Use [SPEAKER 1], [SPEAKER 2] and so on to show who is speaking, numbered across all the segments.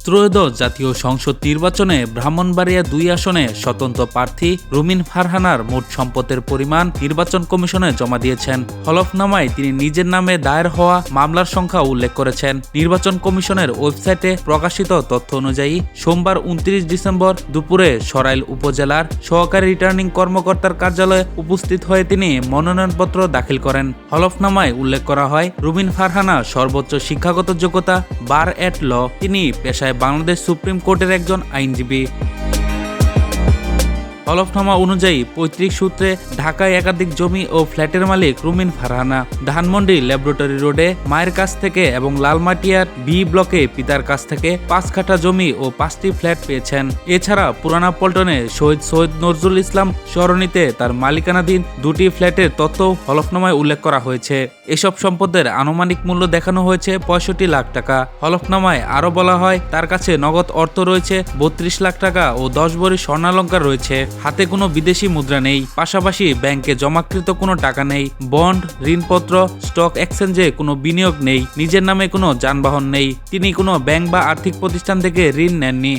[SPEAKER 1] ত্রয়োদশ জাতীয় সংসদ নির্বাচনে ব্রাহ্মণবাড়িয়া ২ আসনে স্বতন্ত্র প্রার্থী রুমিন ফারহানার মোট সম্পদের পরিমাণ নির্বাচন কমিশনে জমা দিয়েছেন। হলফনামায় তিনি নিজের নামে দায়ের হওয়া মামলার সংখ্যা উল্লেখ করেছেন। নির্বাচন কমিশনের ওয়েবসাইটে প্রকাশিত তথ্য অনুযায়ী সোমবার ২৯ ডিসেম্বর দুপুরে সরাইল উপজেলার সহকারী রিটার্নিং কর্মকর্তার কার্যালয়ে উপস্থিত হয়ে তিনি মনোনয়নপত্র দাখিল করেন। হলফনামায় উল্লেখ করা হয়, রুমিন ফারহানা সর্বোচ্চ শিক্ষাগত যোগ্যতা বার এট ল। তিনি পেশায় বাংলাদেশ সুপ্রিম কোর্টের একজন আইনজীবী। হলফনামা অনুযায়ী পৈতৃক সূত্রে ঢাকায় একাধিক জমি ও ফ্ল্যাটের মালিক রুমিন ফারহানা। ধানমন্ডি ল্যাবরেটরি রোডে মায়ের কাছ থেকে এবং লালমাটিয়ার বি ব্লকে পিতার কাছ থেকে ৫ কাঠা জমি ও ৫টি ফ্ল্যাট পেয়েছেন। এছাড়া পুরানা পল্টনে শহীদ সৈয়দ নজরুল ইসলাম সরণিতে তার মালিকানাধীন ২টি ফ্ল্যাটের তথ্য হলফনামায় উল্লেখ করা হয়েছে। এসব সম্পদের আনুমানিক মূল্য দেখানো হয়েছে ৬৫ লাখ টাকা। হলফনামায় আরও বলা হয়, তার কাছে নগদ অর্থ রয়েছে ৩২ লাখ টাকা ও ১০ ভরি স্বর্ণালংকার রয়েছে। হাতে কোনো বিদেশি মুদ্রা নেই, পাশাপাশি ব্যাংকে জমাকৃত কোনো টাকা নেই, বন্ড, ঋণপত্র, স্টক এক্সচেঞ্জে কোনো বিনিয়োগ নেই, নিজের নামে কোনো যানবাহন নেই। তিনি কোনো ব্যাংক বা আর্থিক প্রতিষ্ঠান থেকে ঋণ নেননি।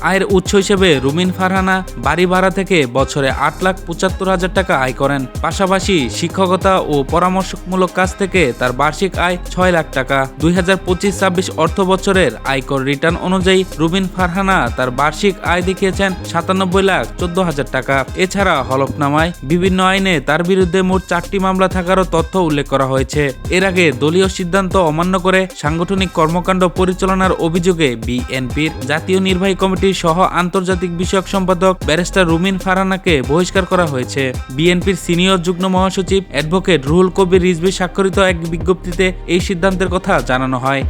[SPEAKER 1] আয়ের উৎস হিসেবে রুমিন ফারহানা বাড়ি ভাড়া থেকে বছরে ৮,৭৫,০০০ টাকা আয় করেন। পাশাপাশি শিক্ষকতা ও পরামর্শমূলক কাজ থেকে তার বার্ষিক আয় ৬ লাখ টাকা। ২০২৫-২৬ অর্থ বছরের আয়কর রিটার্ন অনুযায়ী রুমিন ফারহানা তার বার্ষিক আয় দেখিয়েছেন ৯৭,১৪,০০০ টাকা। এছাড়া হলফনামায় বিভিন্ন আইনে তার বিরুদ্ধে মোট ৪টি মামলা থাকারও তথ্য উল্লেখ করা হয়েছে। এর আগে দলীয় সিদ্ধান্ত অমান্য করে সাংগঠনিক কর্মকাণ্ড পরিচালনার অভিযোগে বিএনপির জাতীয় নির্বাহী কমিটির সহ আন্তর্জাতিক বিষয়ক সম্পাদক ব্যারিস্টার রুমিন ফারহানাকে বহিষ্কার করা হয়েছে। বিএনপির সিনিয়র যুগ্ম মহাসচিব অ্যাডভোকেট রুহুল কবির রিজভী স্বাক্ষরিত এক বিজ্ঞপ্তিতে এই সিদ্ধান্তের কথা জানানো হয়।